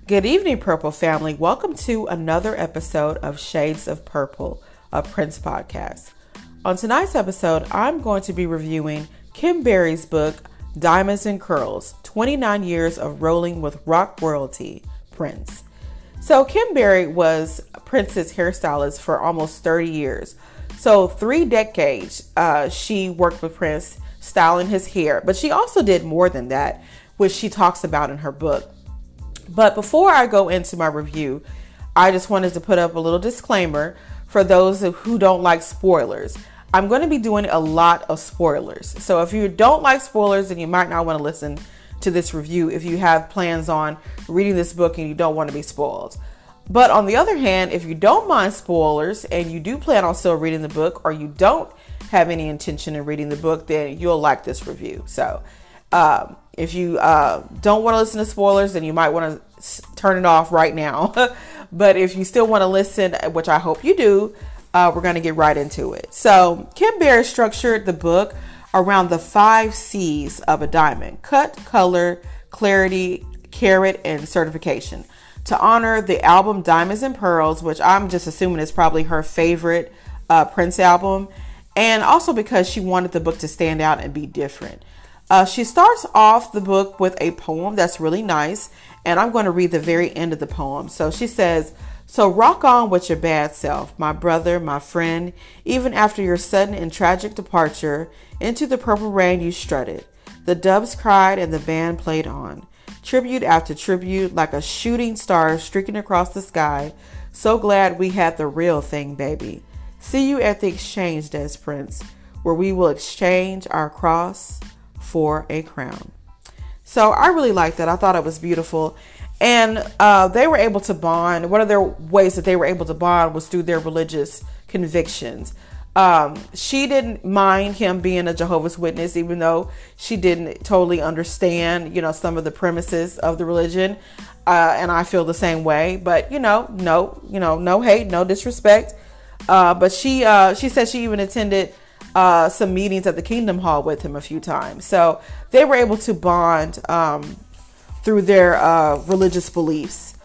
Good evening, Purple family. Welcome to another episode of Shades of Purple, a Prince podcast. On tonight's episode, I'm going to be reviewing Kim Berry's book, Diamonds and Curlz, 29 Years of Rolling with Rock Royalty, Prince. So Kim Berry was Prince's hairstylist for almost 30 years. So 3 decades she worked with Prince styling his hair, but she also did more than that, which she talks about in her book. But before I go into my review, I just wanted to put up a little disclaimer for those who don't like spoilers. I'm going to be doing a lot of spoilers. So if you don't like spoilers, then you might not want to listen to this review if you have plans on reading this book and you don't want to be spoiled. But on the other hand, if you don't mind spoilers and you do plan on still reading the book, or you don't have any intention of reading the book, then you'll like this review. So if you don't want to listen to spoilers, then you might want to turn it off right now. But if you still want to listen, which I hope you do, we're going to get right into it. So Kim Berry structured the book around the 5 C's of a diamond: cut, color, clarity, carat, and certification, to honor the album Diamonds and Pearls, which I'm just assuming is probably her favorite Prince album, and also because she wanted the book to stand out and be different. She starts off the book with a poem that's really nice, and I'm going to read the very end of the poem. So she says, "So rock on with your bad self, my brother, my friend. Even after your sudden and tragic departure, into the purple rain you strutted. The doves cried and the band played on. Tribute after tribute, like a shooting star streaking across the sky. So glad we had the real thing, baby. See you at the exchange desk, Prince, where we will exchange our cross for a crown." So I really liked that. I thought it was beautiful. And they were able to bond. One of their ways that they were able to bond was through their religious convictions. She didn't mind him being a Jehovah's Witness, even though she didn't totally understand, some of the premises of the religion. And I feel the same way. But, no hate, no disrespect. But she said she even attended some meetings at the Kingdom Hall with him a few times. So they were able to bond through their religious beliefs.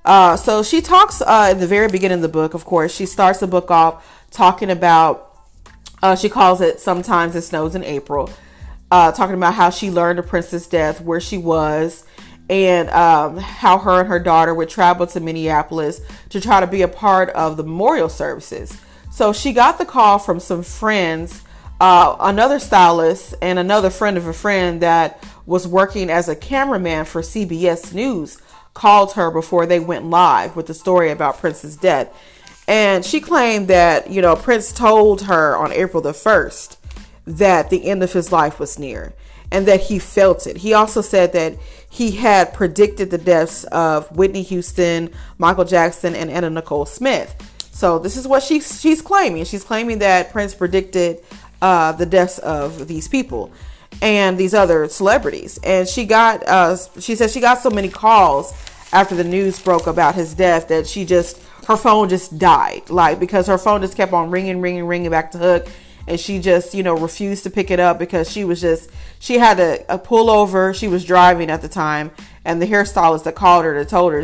So she talks in the very beginning of the book, of course. She starts the book off talking about, she calls it Sometimes It Snows in April, talking about how she learned of Prince's death, where she was, and how her and her daughter would travel to Minneapolis to try to be a part of the memorial services. So she got the call from some friends, another stylist and another friend of a friend that was working as a cameraman for CBS News, called her before they went live with the story about Prince's death. And she claimed that, Prince told her on April the 1st that the end of his life was near and that he felt it. He also said that he had predicted the deaths of Whitney Houston, Michael Jackson, and Anna Nicole Smith. So this is what she's claiming. She's claiming that Prince predicted the deaths of these people and these other celebrities. And she said she got so many calls after the news broke about his death that her phone just died. Because her phone just kept on ringing back to hook. And she just, refused to pick it up because she had to pull over. She was driving at the time. And the hairstylist that called her told her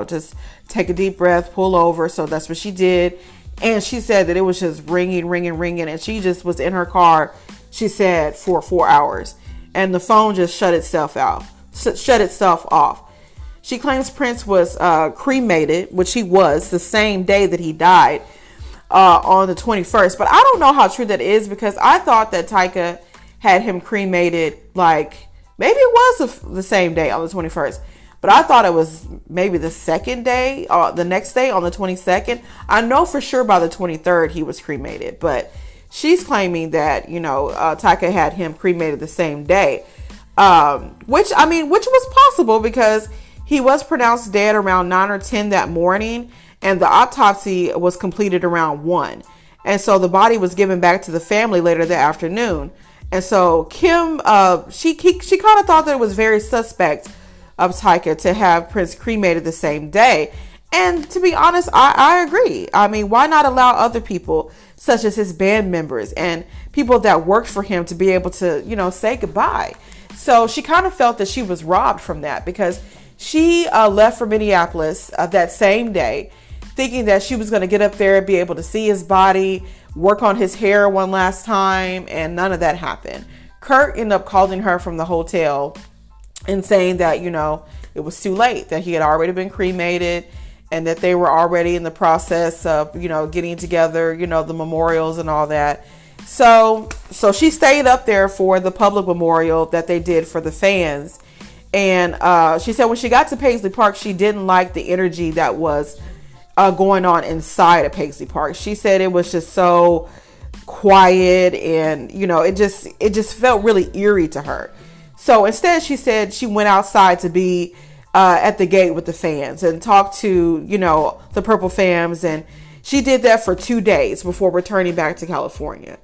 just take a deep breath, pull over. So that's what she did. And she said that it was just ringing. And she just was in her car, she said, for 4 hours. And the phone just shut itself off. She claims Prince was cremated, which he was, the same day that he died, on the 21st. But I don't know how true that is, because I thought that Tyka had him cremated, maybe it was the same day on the 21st. But I thought it was maybe the second day, the next day on the 22nd. I know for sure by the 23rd he was cremated. But she's claiming that, Tyka had him cremated the same day. Which was possible because he was pronounced dead around 9 or 10 that morning. And the autopsy was completed around 1. And so the body was given back to the family later that afternoon. And so Kim, she kind of thought that it was very suspect of Tyka to have Prince cremated the same day. And to be honest, I agree. I mean, why not allow other people, such as his band members and people that worked for him, to be able to, say goodbye? So she kind of felt that she was robbed from that, because She left for Minneapolis that same day, thinking that she was going to get up there and be able to see his body, work on his hair one last time, and none of that happened. Kurt ended up calling her from the hotel and saying that, it was too late, that he had already been cremated and that they were already in the process of, getting together, the memorials and all that. So she stayed up there for the public memorial that they did for the fans. And she said when she got to Paisley Park, she didn't like the energy that was going on inside of Paisley Park. She said it was just so quiet and, it just felt really eerie to her. So instead, she said she went outside to be at the gate with the fans and talk to, the Purple fams. And she did that for 2 days before returning back to California.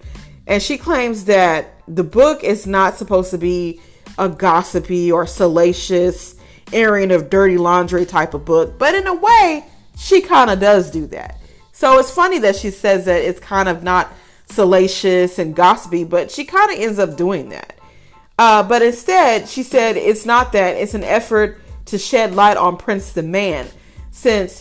And she claims that the book is not supposed to be a gossipy or salacious airing of dirty laundry type of book. But in a way, she kind of does do that. So it's funny that she says that it's kind of not salacious and gossipy, but she kind of ends up doing that. But instead, she said it's not that. It's an effort to shed light on Prince the man, since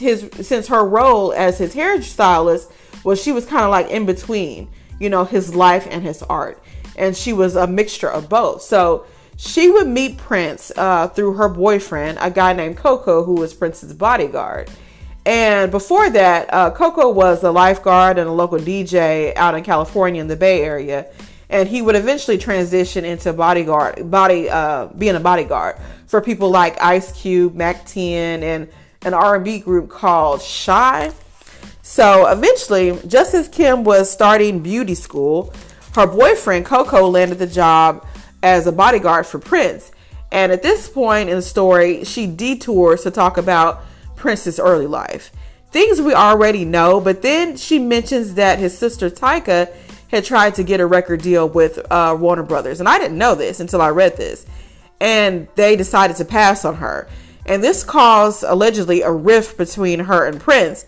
her role as his hairstylist was she was kind of like in between, his life and his art, and she was a mixture of both. So she would meet Prince through her boyfriend, a guy named Coco, who was Prince's bodyguard. And before that, Coco was a lifeguard and a local DJ out in California in the Bay Area. And he would eventually transition into being a bodyguard for people like Ice Cube, Mac 10, and an R&B group called Shy. So eventually, just as Kim was starting beauty school, her boyfriend Coco landed the job as a bodyguard for Prince. And at this point in the story, she detours to talk about Prince's early life. Things we already know, but then she mentions that his sister Tyka had tried to get a record deal with Warner Brothers. And I didn't know this until I read this. And they decided to pass on her. And this caused, allegedly, a rift between her and Prince.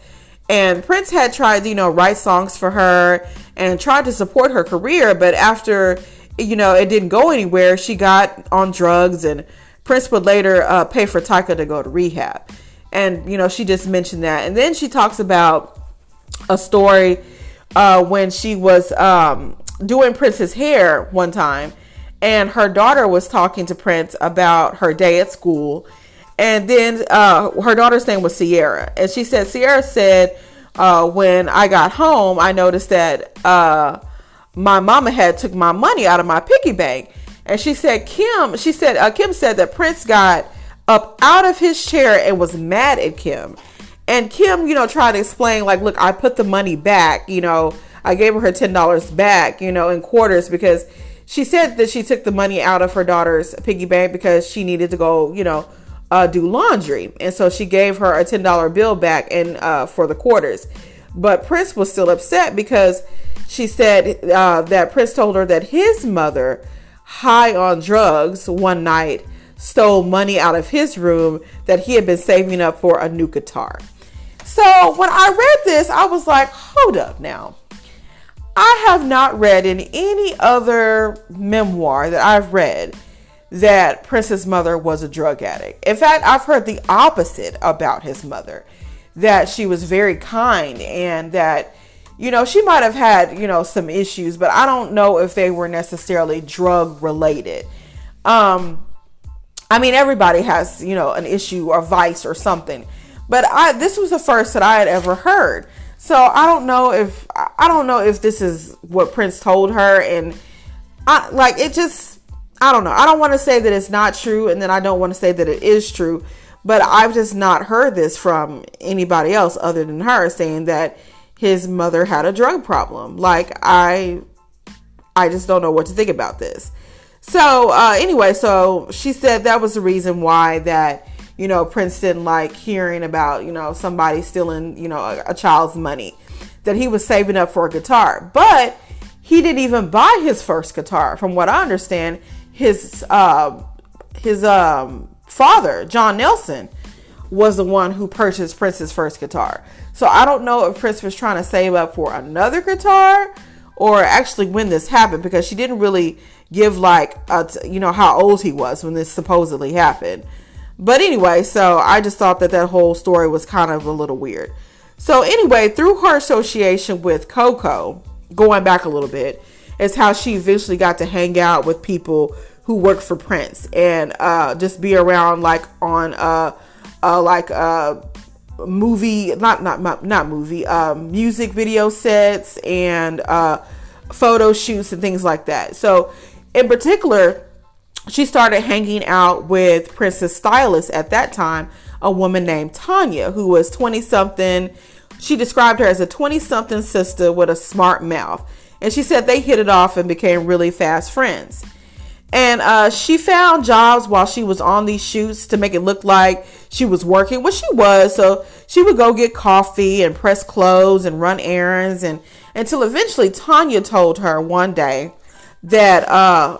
And Prince had tried, write songs for her and tried to support her career. But after, it didn't go anywhere, she got on drugs. And Prince would later pay for Tyka to go to rehab. And, she just mentioned that. And then she talks about a story when she was doing Prince's hair one time, and her daughter was talking to Prince about her day at school. And then her daughter's name was Sierra. And she said, Sierra said, when I got home, I noticed that my mama had took my money out of my piggy bank. And she said, Kim said that Prince got up out of his chair and was mad at Kim. And Kim, tried to explain, like, look, I put the money back, I gave her $10 back, in quarters, because she said that she took the money out of her daughter's piggy bank because she needed to go, do laundry. And so she gave her a $10 bill back and for the quarters. But Prince was still upset because she said that Prince told her that his mother, high on drugs one night, stole money out of his room that he had been saving up for a new guitar. So when I read this, I was like, hold up now. I have not read in any other memoir that I've read that Prince's mother was a drug addict. In fact, I've heard the opposite about his mother, that she was very kind and that, she might have had, some issues, but I don't know if they were necessarily drug related. Everybody has, an issue or vice or something, but this was the first that I had ever heard. So I don't know if this is what Prince told her, and I don't know. I don't want to say that it's not true, and then I don't want to say that it is true, but I've just not heard this from anybody else other than her saying that his mother had a drug problem. Like, I just don't know what to think about this. So anyway, so she said that was the reason why that, Prince didn't like hearing about, somebody stealing, a child's money, that he was saving up for a guitar. But he didn't even buy his first guitar. From what I understand, his father, John Nelson, was the one who purchased Prince's first guitar. So I don't know if Prince was trying to save up for another guitar or actually when this happened, because she didn't really give how old he was when this supposedly happened. But anyway, so I just thought that whole story was kind of a little weird. So anyway, through her association with Coco, going back a little bit, is how she eventually got to hang out with people who worked for Prince and just be around like on movie, not movie, music video sets and photo shoots and things like that. So in particular, she started hanging out with Prince's stylist at that time, a woman named Tanya, who was 20-something. She described her as a 20-something sister with a smart mouth. And she said they hit it off and became really fast friends. And she found jobs while she was on these shoots to make it look like she was working, which she was. So she would go get coffee and press clothes and run errands, and until eventually Tanya told her one day that,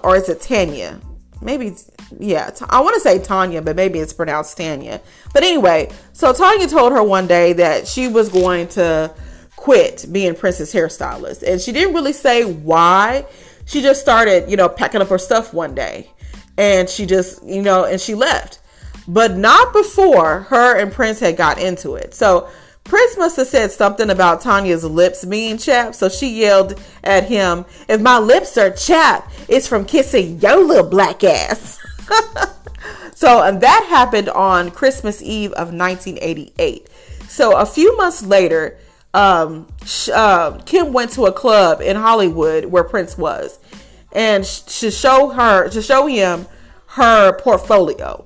or is it Tanya? Maybe, yeah, I want to say Tanya, but maybe it's pronounced Tanya. But anyway, so Tanya told her one day that she was going to quit being Prince's hairstylist. And she didn't really say why. She just started, packing up her stuff one day. And she just, and she left. But not before her and Prince had got into it. So Prince must have said something about Tanya's lips being chapped. So she yelled at him, "If my lips are chapped, it's from kissing your little black ass." So, and that happened on Christmas Eve of 1988. So a few months later, Kim went to a club in Hollywood where Prince was, and to show him her portfolio.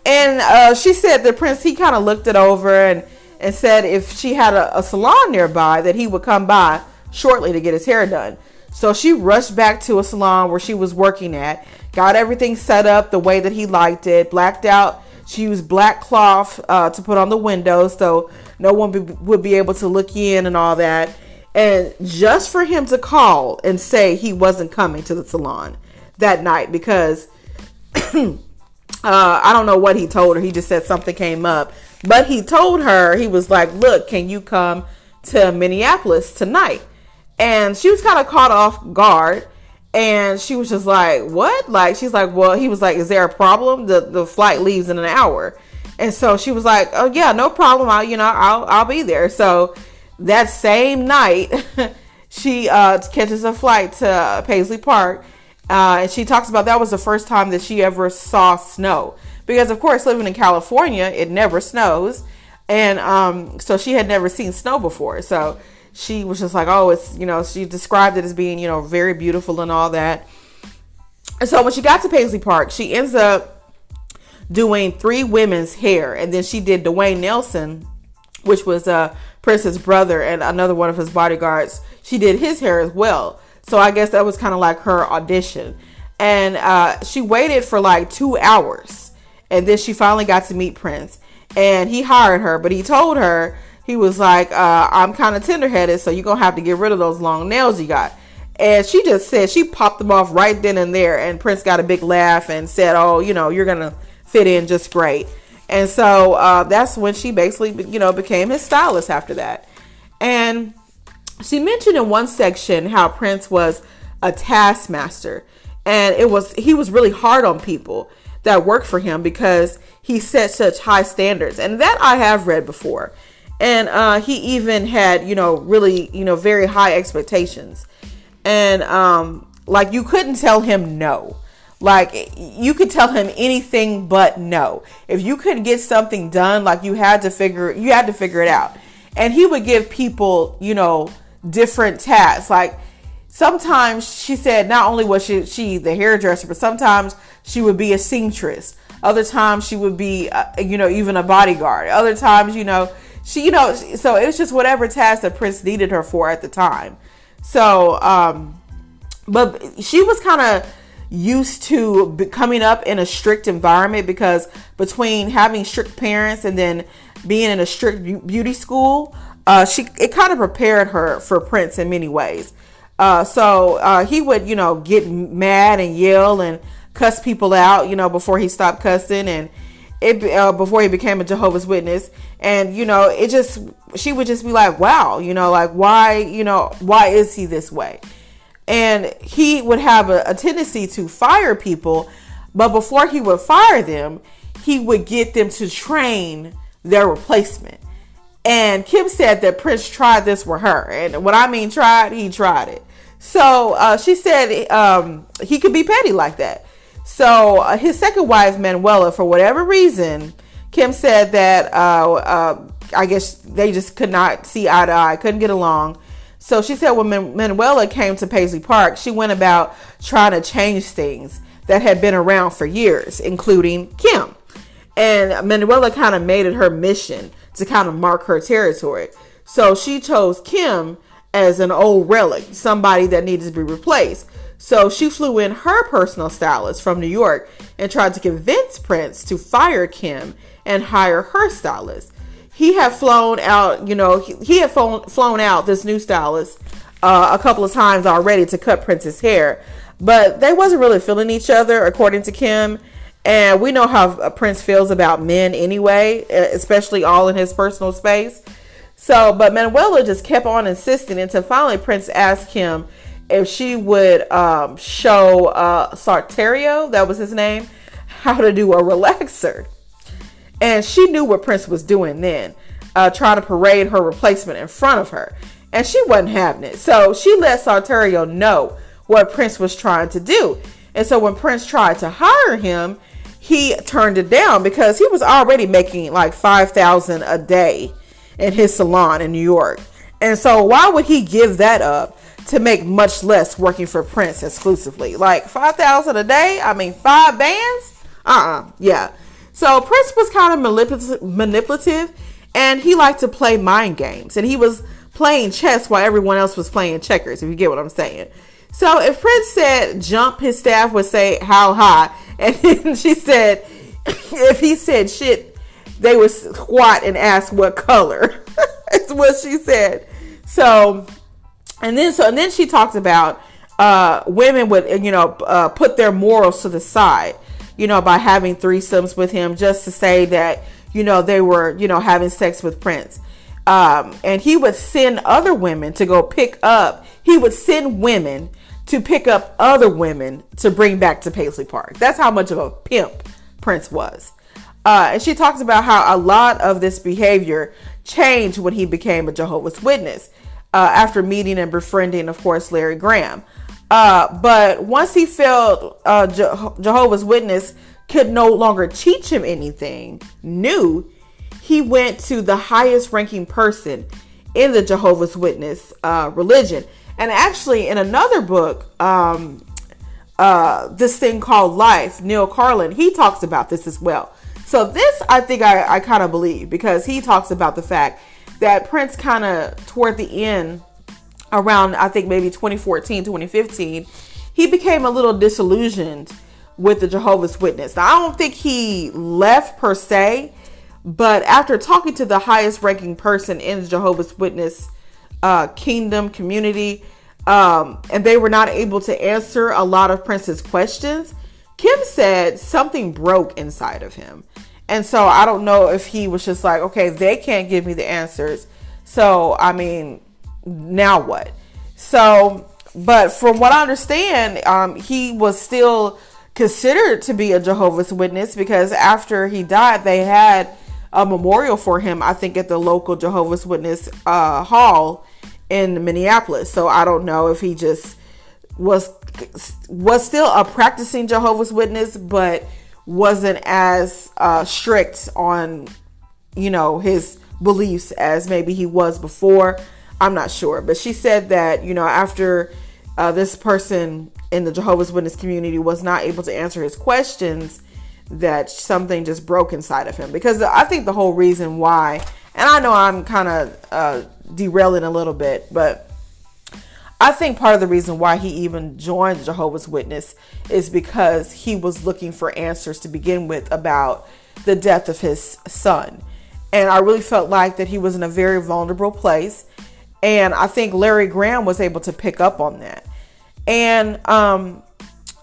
And she said that Prince, he kind of looked it over and said if she had a salon nearby that he would come by shortly to get his hair done. So she rushed back to a salon where she was working at, got everything set up the way that he liked it, blacked out. She used black cloth to put on the windows so no one would be able to look in and all that. And just for him to call and say he wasn't coming to the salon that night because I don't know what he told her. He just said something came up. But he told her, he was like, "Look, can you come to Minneapolis tonight?" And she was kind of caught off guard. And she was just like, "What?" Like, she's like, well, he was like, "Is there a problem? The flight leaves in an hour." And so she was like, "Oh yeah, no problem. I'll be there." So that same night, she catches a flight to Paisley Park. And she talks about that was the first time that she ever saw snow. Because of course, living in California, it never snows. And so she had never seen snow before. So she was just like, oh, it's, she described it as being, very beautiful and all that. And so when she got to Paisley Park, she ends up doing 3 women's hair. And then she did Dwayne Nelson, which was Prince's brother and another one of his bodyguards. She did his hair as well. So I guess that was kind of like her audition. And she waited for like 2 hours. And then she finally got to meet Prince. And he hired her, but he told her, he was like, "I'm kind of tender-headed, so you're going to have to get rid of those long nails you got." And she just said, she popped them off right then and there. And Prince got a big laugh and said, "Oh, you're going to fit in just great." And so that's when she basically, became his stylist after that. And she mentioned in one section how Prince was a taskmaster. And he was really hard on people that worked for him because he set such high standards. And that I have read before. And he even had, really, very high expectations. And like you couldn't tell him no. Like you could tell him anything but no. If you couldn't get something done, like you had to figure it out. And he would give people, different tasks. Like sometimes she said not only was she the hairdresser, but sometimes she would be a seamstress. Other times she would be, even a bodyguard. Other times, so it was just whatever task that Prince needed her for at the time. So, but she was kind of used to coming up in a strict environment because between having strict parents and then being in a strict beauty school, it kind of prepared her for Prince in many ways. So he would, get mad and yell and cuss people out, before he stopped cussing and before he became a Jehovah's Witness. And, she would just be like, wow, like why is he this way? And he would have a tendency to fire people. But before he would fire them, he would get them to train their replacement. And Kim said that Prince tried this with her. And what I mean tried, he tried it. So she said he could be petty like that. So his second wife, Manuela, for whatever reason, Kim said that I guess they just could not see eye to eye, couldn't get along. So she said when Manuela came to Paisley Park, she went about trying to change things that had been around for years, including Kim. And Manuela kind of made it her mission to kind of mark her territory. So she chose Kim as an old relic, somebody that needed to be replaced. So she flew in her personal stylist from New York and tried to convince Prince to fire Kim and hire her stylist. He had flown out, he had flown out this new stylist a couple of times already to cut Prince's hair, but they wasn't really feeling each other, according to Kim. And we know how Prince feels about men anyway, especially all in his personal space. So, but Manuela just kept on insisting until finally Prince asked Kim if she would show Sarterio, that was his name, how to do a relaxer. And she knew what Prince was doing then, trying to parade her replacement in front of her. And she wasn't having it. So she let Sarterio know what Prince was trying to do. And so when Prince tried to hire him, he turned it down because he was already making like $5,000 a day in his salon in New York. And so why would he give that up to make much less working for Prince exclusively? Like $5,000 a day? I mean, 5 bands? Yeah. So Prince was kind of manipulative, and he liked to play mind games. And he was playing chess while everyone else was playing checkers, if you get what I'm saying. So if Prince said jump, his staff would say how high. And then she said, if he said shit, they would squat and ask what color. That's what she said. So, and then she talked about women would, put their morals to the side, by having threesomes with him just to say that, they were, having sex with Prince. And he would send other women to go pick up. He would send women to pick up other women to bring back to Paisley Park. That's how much of a pimp Prince was. And she talks about how a lot of this behavior changed when he became a Jehovah's Witness, after meeting and befriending, of course, Larry Graham. But once he felt Jehovah's Witness could no longer teach him anything new, he went to the highest ranking person in the Jehovah's Witness religion. And actually, in another book, this thing called Life, Neil Carlin, he talks about this as well. So this, I think I kind of believe, because he talks about the fact that Prince kind of toward the end, around, I think maybe 2014, 2015, he became a little disillusioned with the Jehovah's Witness. Now, I don't think he left per se, but after talking to the highest ranking person in the Jehovah's Witness kingdom community, and they were not able to answer a lot of Prince's questions, Kim said something broke inside of him. And so I don't know if he was just like, okay, they can't give me the answers, so I mean, now what? So, but from what I understand, he was still considered to be a Jehovah's Witness, because after he died, they had a memorial for him, I think, at the local Jehovah's Witness hall in Minneapolis. So I don't know if he just was still a practicing Jehovah's Witness, but wasn't as strict on, his beliefs as maybe he was before. I'm not sure. But she said that, after this person in the Jehovah's Witness community was not able to answer his questions, that something just broke inside of him. Because I think the whole reason why, and I know I'm kind of derailing a little bit, but I think part of the reason why he even joined the Jehovah's Witness is because he was looking for answers to begin with about the death of his son. And I really felt like that he was in a very vulnerable place. And I think Larry Graham was able to pick up on that. And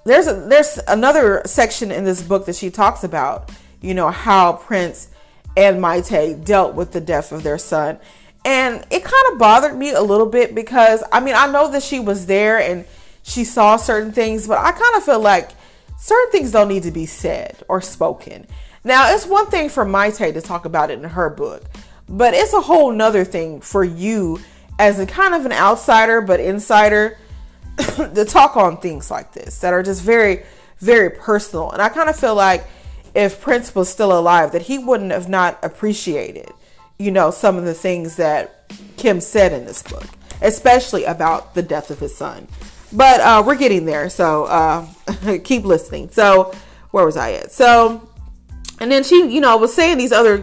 there's another section in this book that she talks about, how Prince and Maite dealt with the death of their son. And it kind of bothered me a little bit because, I know that she was there and she saw certain things, but I kind of feel like certain things don't need to be said or spoken. Now, it's one thing for Maite to talk about it in her book, but it's a whole nother thing for you as a kind of an outsider, but insider, to talk on things like this that are just very, very personal. And I kind of feel like if Prince was still alive, that he wouldn't have not appreciated, some of the things that Kim said in this book, especially about the death of his son. But we're getting there, so keep listening. So where was I at? So, and then she, was saying these other,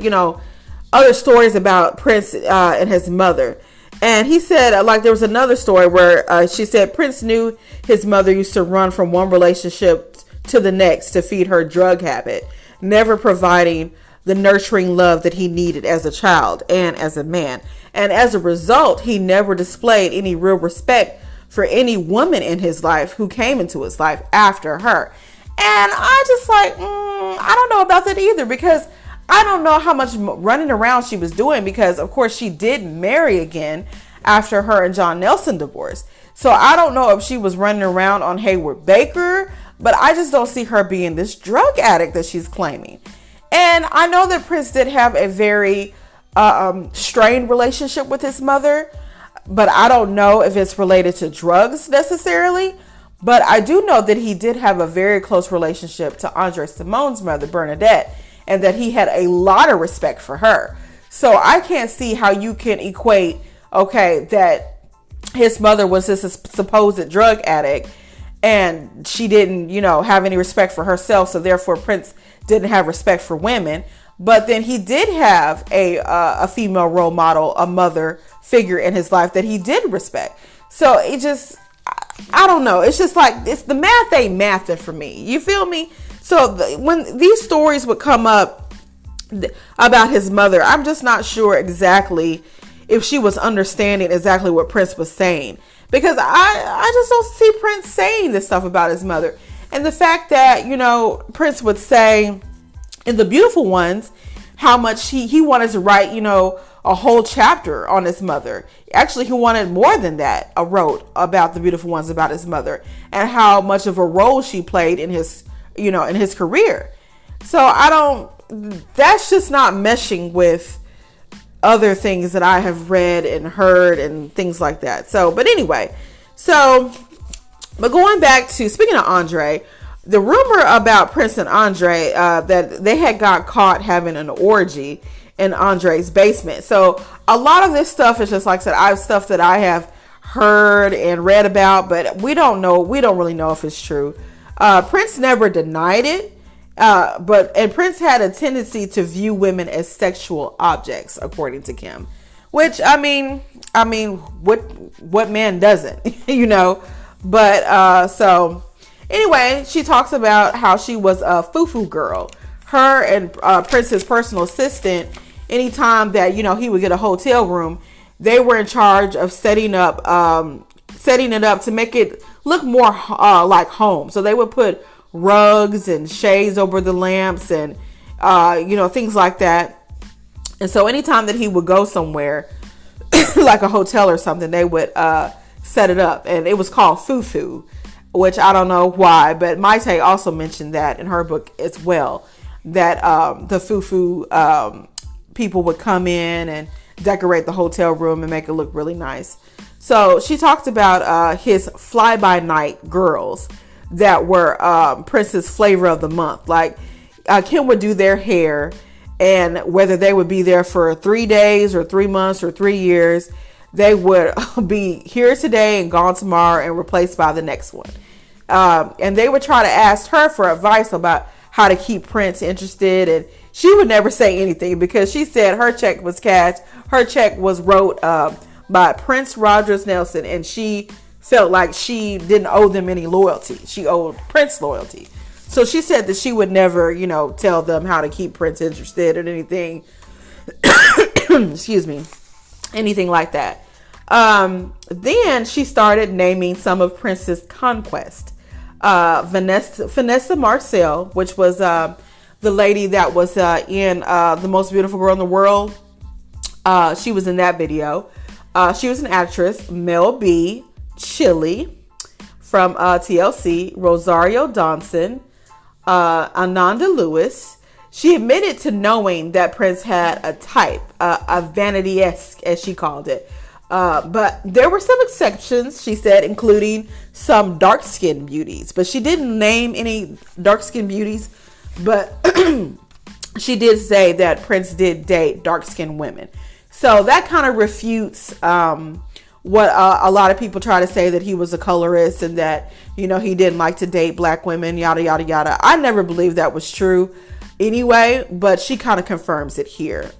other stories about Prince and his mother. And he said, like, there was another story where she said Prince knew his mother used to run from one relationship to the next to feed her drug habit, never providing the nurturing love that he needed as a child and as a man. And as a result, he never displayed any real respect for any woman in his life who came into his life after her. And I just I don't know about that either, because I don't know how much running around she was doing, because of course she did marry again after her and John Nelson divorced. So I don't know if she was running around on Hayward Baker, but I just don't see her being this drug addict that she's claiming. And I know that Prince did have a very strained relationship with his mother, but I don't know if it's related to drugs necessarily. But I do know that he did have a very close relationship to Andre Simone's mother, Bernadette, and that he had a lot of respect for her. So I can't see how you can equate, that his mother was this supposed drug addict and she didn't, have any respect for herself. So therefore Prince didn't have respect for women. But then he did have a female role model, a mother figure in his life that he did respect. So it just, I don't know. It's just like, it's the math ain't mathing for me. You feel me? So when these stories would come up about his mother, I'm just not sure exactly if she was understanding exactly what Prince was saying, because I just don't see Prince saying this stuff about his mother. And the fact that, Prince would say in The Beautiful Ones how much he wanted to write, a whole chapter on his mother. Actually, he wanted more than that. Wrote about The Beautiful Ones about his mother and how much of a role she played in his, in his career. So that's just not meshing with other things that I have read and heard and things like that. So, but anyway, but going back to, speaking of Andre, the rumor about Prince and Andre, that they had got caught having an orgy in Andre's basement. So a lot of this stuff is just, like I said, stuff that I have heard and read about, but we don't really know if it's true. Prince never denied it. But Prince had a tendency to view women as sexual objects, according to Kim, which, I mean, what man doesn't, but, so anyway, she talks about how she was a foo-foo girl. Her and, Prince's personal assistant, anytime that, he would get a hotel room, they were in charge of setting it up to make it look more, like home. So they would put rugs and shades over the lamps and things like that. And so anytime that he would go somewhere like a hotel or something, they would set it up, and it was called foo-foo, which I don't know why, but Maite also mentioned that in her book as well, that the foo-foo people would come in and decorate the hotel room and make it look really nice. So she talked about his fly-by-night girls that were Prince's flavor of the month. Like Kim would do their hair, and whether they would be there for 3 days or 3 months or 3 years, they would be here today and gone tomorrow and replaced by the next one. And they would try to ask her for advice about how to keep Prince interested, and she would never say anything because she said her check was cashed. Her check was wrote by Prince Rogers Nelson, and she felt like she didn't owe them any loyalty. She owed Prince loyalty. So she said that she would never, tell them how to keep Prince interested or anything. Excuse me. Anything like that. Then she started naming some of Prince's conquests. Vanessa Marcel, which was the lady that was in The Most Beautiful Girl in the World. She was in that video. She was an actress. Mel B, Chili from TLC, Rosario Dawson, Ananda Lewis. She admitted to knowing that Prince had a type, a vanity-esque, as she called it. But there were some exceptions, she said, including some dark-skinned beauties. But she didn't name any dark-skinned beauties. But she did say that Prince did date dark-skinned women. So that kind of refutes what a lot of people try to say, that he was a colorist and that, he didn't like to date black women, yada, yada, yada. I never believed that was true anyway, but she kind of confirms it here.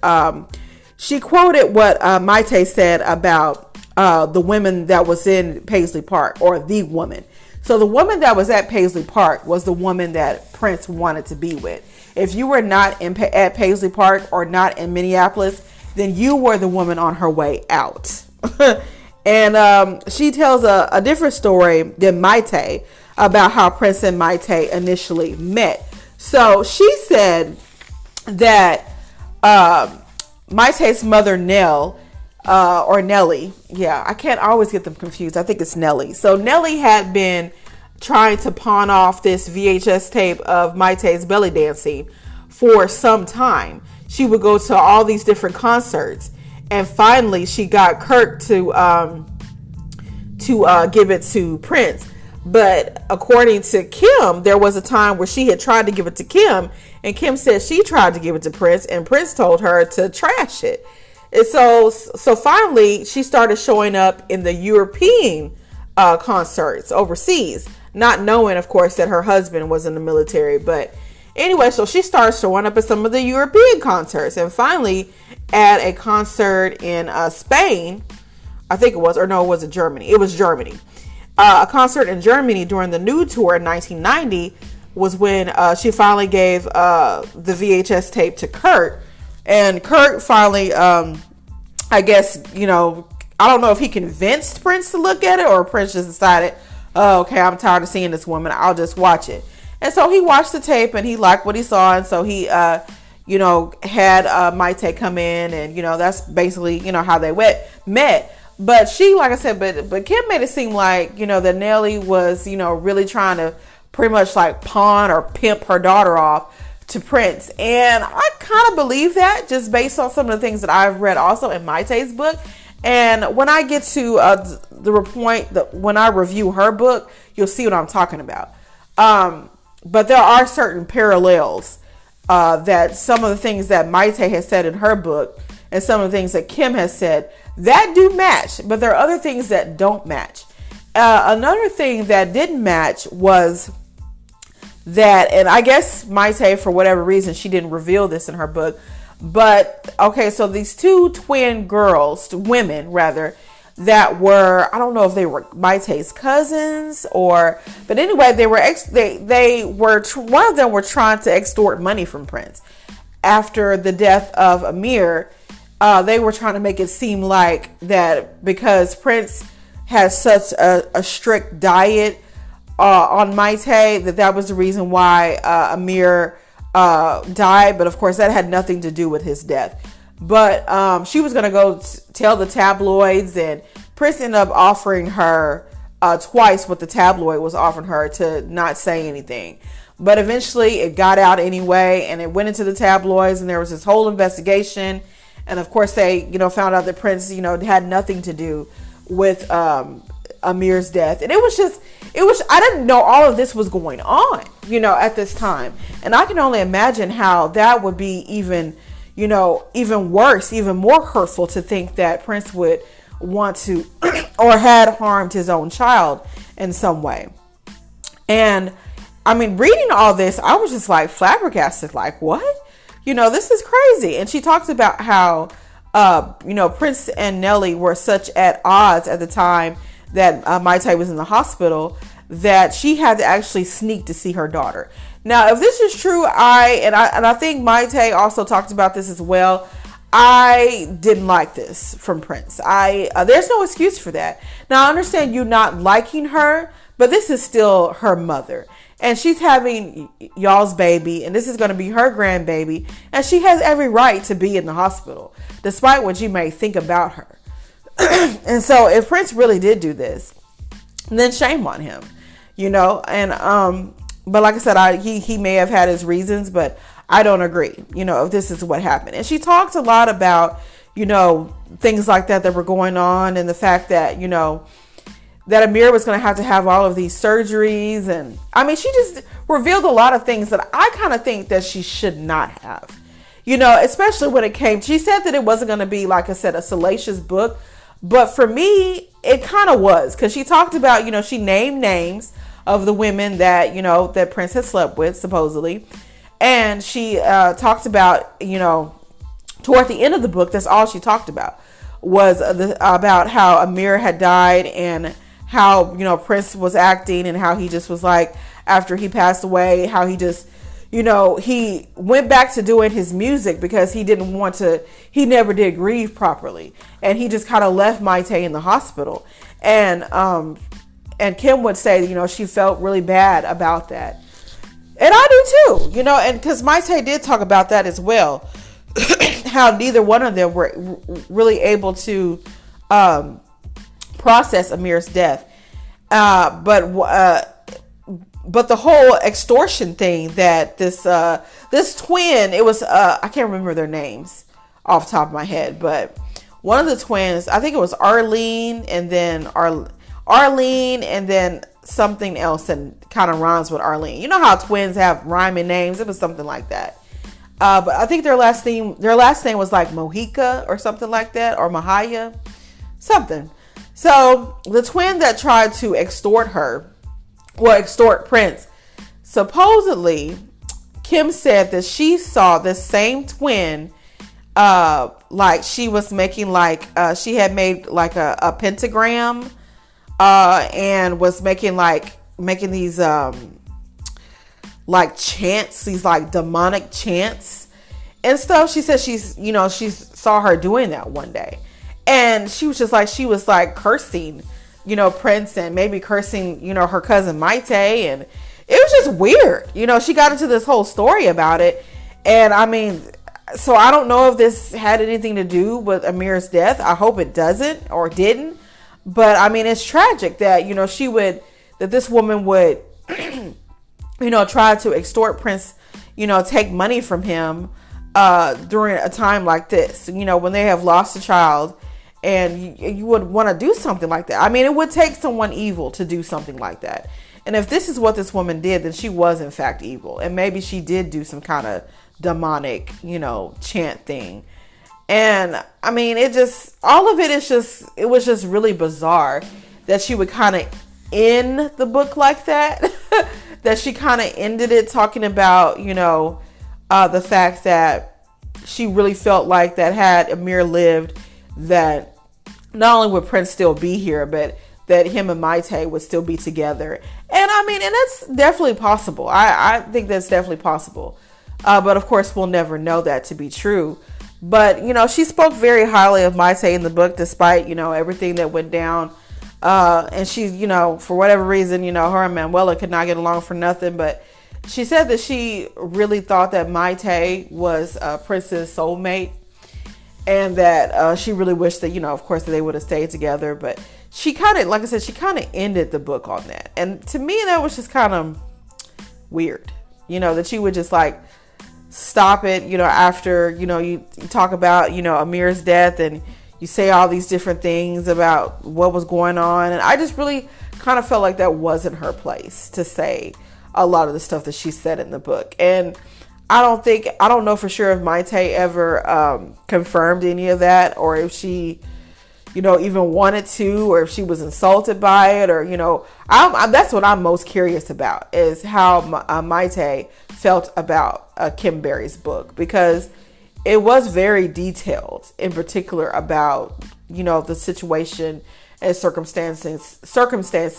She quoted what Maite said about the women that was in Paisley Park, or the woman. So the woman that was at Paisley Park was the woman that Prince wanted to be with. If you were not at Paisley Park or not in Minneapolis, then you were the woman on her way out. And she tells a different story than Maite about how Prince and Maite initially met. So she said that Maite's mother, Nell, or Nellie. Yeah, I always get them confused. I think it's Nellie. So Nellie had been trying to pawn off this VHS tape of Maite's belly dancing for some time. She would go to all these different concerts, and finally she got Kurt to give it to Prince. But according to Kim, there was a time where she had tried to give it to Kim, and Kim said she tried to give it to Prince, and Prince told her to trash it. And so finally she started showing up in the European concerts overseas, not knowing, of course, that her husband was in the military. But anyway, so she started showing up at some of the European concerts, and finally at a concert in Spain, I think it was, or no, was it Germany? It was Germany. A concert in Germany during the Nude Tour in 1990 was when she finally gave the VHS tape to Kurt. And Kurt finally, I guess, I don't know if he convinced Prince to look at it, or Prince just decided, oh, okay, I'm tired of seeing this woman, I'll just watch it. And so he watched the tape and he liked what he saw. And so he, had Maite come in, and, that's basically, how they met. But she, like I said, but Kim made it seem like, that Nellie was, really trying to pretty much like pawn or pimp her daughter off to Prince. And I kind of believe that, just based on some of the things that I've read also in Maite's book. And when I get to the point that when I review her book, you'll see what I'm talking about. But there are certain parallels that some of the things that Maite has said in her book and some of the things that Kim has said that do match, but there are other things that don't match. Another thing that didn't match was that, and I guess Maite, for whatever reason, she didn't reveal this in her book, but okay, so these two twin women that were, I don't know if they were Maite's cousins but anyway, they were one of them were trying to extort money from Prince after the death of Amir. They were trying to make it seem like that because Prince has such a strict diet on Maite, that was the reason why Amir died. But of course, that had nothing to do with his death. But she was going to go tell the tabloids, and Prince ended up offering her twice what the tabloid was offering her to not say anything. But eventually it got out anyway, and it went into the tabloids, and there was this whole investigation. And of course, they, found out that Prince, had nothing to do with Amir's death. And I didn't know all of this was going on, at this time. And I can only imagine how that would be even worse, even more hurtful, to think that Prince would want to or had harmed his own child in some way. And I mean, reading all this, I was just like flabbergasted, like, what? This is crazy. And she talks about how, Prince and Nellie were such at odds at the time that Maite was in the hospital that she had to actually sneak to see her daughter. Now, if this is true, I think Maite also talked about this as well. I didn't like this from Prince. There's no excuse for that. Now, I understand you not liking her, but this is still her mother. And she's having y'all's baby, and this is going to be her grandbaby. And she has every right to be in the hospital, despite what you may think about her. And so if Prince really did do this, then shame on him, And, but like I said, he may have had his reasons, but I don't agree, if this is what happened. And she talked a lot about, things like that were going on, and the fact that, that Amir was going to have all of these surgeries. And I mean, she just revealed a lot of things that I kind of think that she should not have, especially when it came. She said that it wasn't going to be, like I said, a salacious book. But for me, it kind of was, because she talked about, she named names of the women that, that Prince had slept with, supposedly. And she talked about, toward the end of the book, that's all she talked about, was about how Amir had died, and how, Prince was acting, and how he just was like, after he passed away, how he just, he went back to doing his music because he never did grieve properly. And he just kind of left Maite in the hospital. And Kim would say, she felt really bad about that. And I do too, and because Maite did talk about that as well, how neither one of them were really able to process Amir's death. But the whole extortion thing that this twin, it was, I can't remember their names off the top of my head, but one of the twins, I think it was Arlene, and then Arlene, and then something else that kind of rhymes with Arlene. You know how twins have rhyming names? It was something like that. But I think their last name was like Mojica or something like that, or Mahaya, something. So the twin that tried to extort Prince, supposedly Kim said that she saw this same twin, like she was making she had made like a pentagram, and was making these like chants, these like demonic chants and stuff. She said she saw her doing that one day, and she was like cursing, Prince, and maybe cursing, her cousin Maite, and it was just weird. She got into this whole story about it, and I mean, so I don't know if this had anything to do with Amir's death. I hope it doesn't or didn't, but I mean, it's tragic that that this woman would try to extort Prince, take money from him during a time like this, when they have lost a child, and you would want to do something like that. I mean, it would take someone evil to do something like that. And if this is what this woman did, then she was in fact evil. And maybe she did do some kind of demonic, chant thing. And I mean, it was just really bizarre that she would kind of end the book like that. That she kind of ended it talking about, the fact that she really felt like that had Amir lived, that not only would Prince still be here, but that him and Maite would still be together. And I mean, and that's definitely possible. I think that's definitely possible. But of course, we'll never know that to be true. But, she spoke very highly of Maite in the book, despite, everything that went down. And she, for whatever reason, her and Manuela could not get along for nothing. But she said that she really thought that Maite was Prince's soulmate, and that she really wished that, of course, that they would have stayed together. But she kind of, like I said, she kind of ended the book on that. And to me, that was just kind of weird, that she would just like stop it, after, you talk about, Amir's death, and you say all these different things about what was going on. And I just really kind of felt like that wasn't her place to say a lot of the stuff that she said in the book. And I don't know for sure if Maite ever confirmed any of that, or if she, even wanted to, or if she was insulted by it, or, that's what I'm most curious about, is how Maite felt about Kim Berry's book, because it was very detailed, in particular about, the situation and circumstances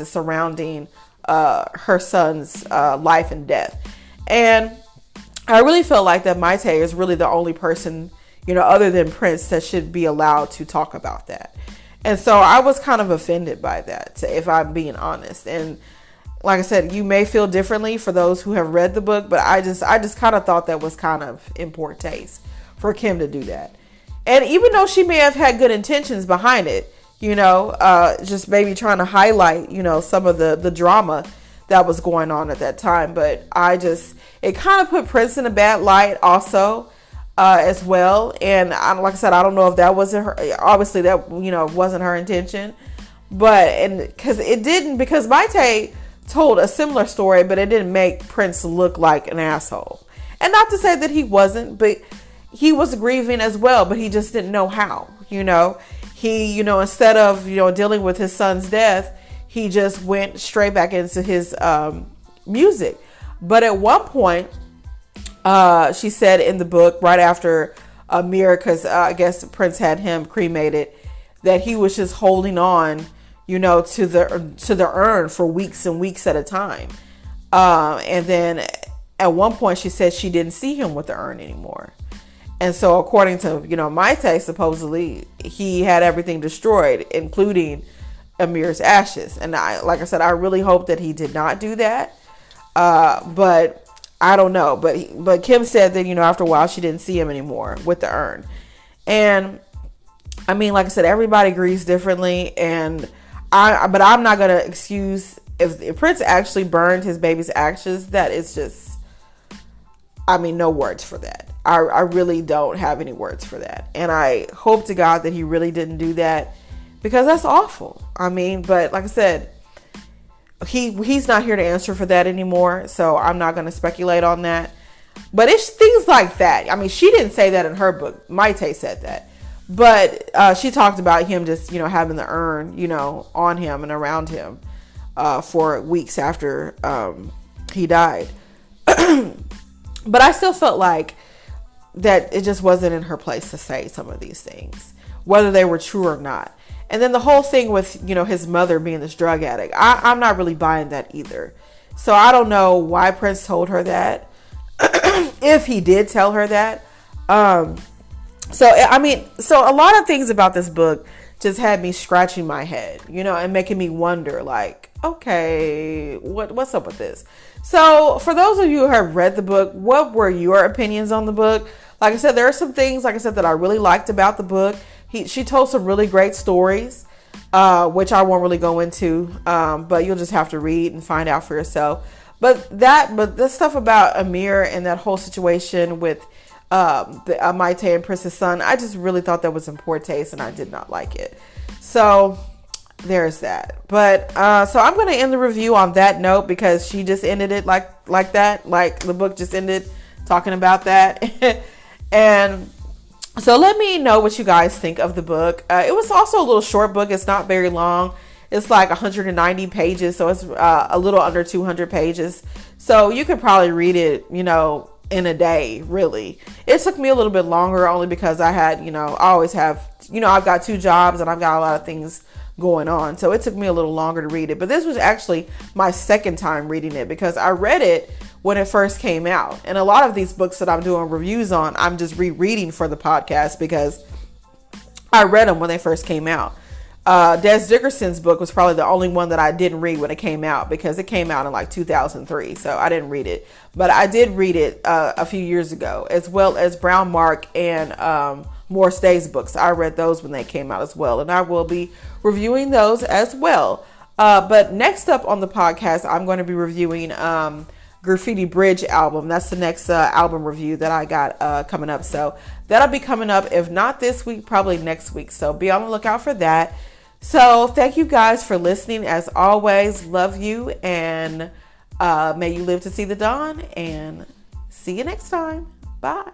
surrounding her son's life and death. And I really felt like that Maite is really the only person, other than Prince, that should be allowed to talk about that. And so I was kind of offended by that, if I'm being honest. And like I said, you may feel differently for those who have read the book, but I just kind of thought that was kind of in poor taste for Kim to do that. And even though she may have had good intentions behind it, just maybe trying to highlight, some of the drama that was going on at that time. But it kind of put Prince in a bad light also, as well. And like I said, I don't know if that wasn't her, obviously that, wasn't her intention, but, because Maite told a similar story, but it didn't make Prince look like an asshole. And not to say that he wasn't, but he was grieving as well, but he just didn't know how. He, instead of, dealing with his son's death, he just went straight back into his music. But at one point, she said in the book, right after Amir, because I guess Prince had him cremated, that he was just holding on, to the urn for weeks and weeks at a time. And then at one point she said she didn't see him with the urn anymore. And so according to, Maite, supposedly he had everything destroyed, including Amir's ashes. And like I said, I really hope that he did not do that. But I don't know. But Kim said that, after a while she didn't see him anymore with the urn. And I mean, like I said, everybody grieves differently. But I'm not going to excuse if Prince actually burned his baby's ashes. That is just, no words for that. I really don't have any words for that. And I hope to God that he really didn't do that, because that's awful. But like I said, he's not here to answer for that anymore. So I'm not going to speculate on that. But it's things like that. She didn't say that in her book. Maite said that. But she talked about him just, having the urn, on him and around him for weeks after he died. But I still felt like that it just wasn't in her place to say some of these things, whether they were true or not. And then the whole thing with, his mother being this drug addict, I'm not really buying that either. So I don't know why Prince told her that, if he did tell her that. So a lot of things about this book just had me scratching my head, and making me wonder, like, okay, what's up with this? So for those of you who have read the book, what were your opinions on the book? Like I said, there are some things, like I said, that I really liked about the book. She told some really great stories, which I won't really go into, but you'll just have to read and find out for yourself. But the stuff about Amir and that whole situation with Maite and Prince's son, I just really thought that was in poor taste, and I did not like it. So there's that. But so I'm going to end the review on that note, because she just ended it like that, like the book just ended talking about that. And so let me know what you guys think of the book. It was also a little short book. It's not very long. It's like 190 pages, so it's a little under 200 pages. So you could probably read it, in a day, really. It took me a little bit longer, only because I had, I always have, I've got 2 jobs and I've got a lot of things going on. So it took me a little longer to read it. But this was actually my second time reading it, because I read it when it first came out. And a lot of these books that I'm doing reviews on, I'm just rereading for the podcast, because I read them when they first came out. Des Dickerson's book was probably the only one that I didn't read when it came out, because it came out in like 2003. So I didn't read it, but I did read it a few years ago, as well as Brown Mark and Morris Day's books. I read those when they came out as well, and I will be reviewing those as well. But next up on the podcast, I'm going to be reviewing Graffiti Bridge album. That's the next album review that I got coming up. So that'll be coming up, if not this week, probably next week. So be on the lookout for that. So thank you guys for listening. As always, love you, and may you live to see the dawn, and see you next time. Bye.